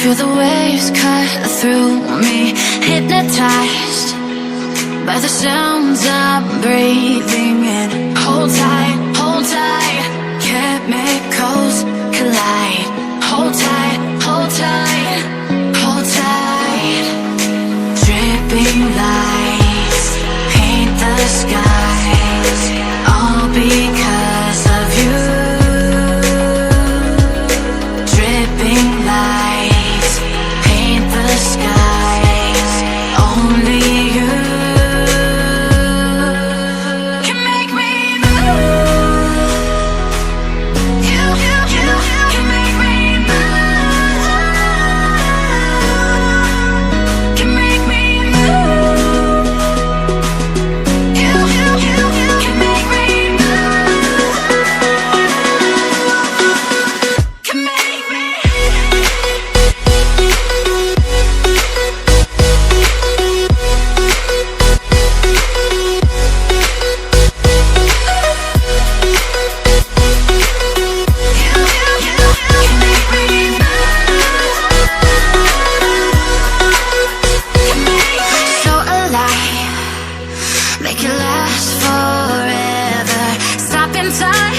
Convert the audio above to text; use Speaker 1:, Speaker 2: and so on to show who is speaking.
Speaker 1: Feel the waves cut through me, hypnotized by the sounds I'm breathing in. Hold tight, chemicals collide. Hold tight, hold tight, hold tight. Dripping lights paint the skies, all because of you. Dripping lights paint the skies, only you can make me move. You can make me move. Can make me move. You can make me move. Can make me. So alive, make it last forever. Stop in time,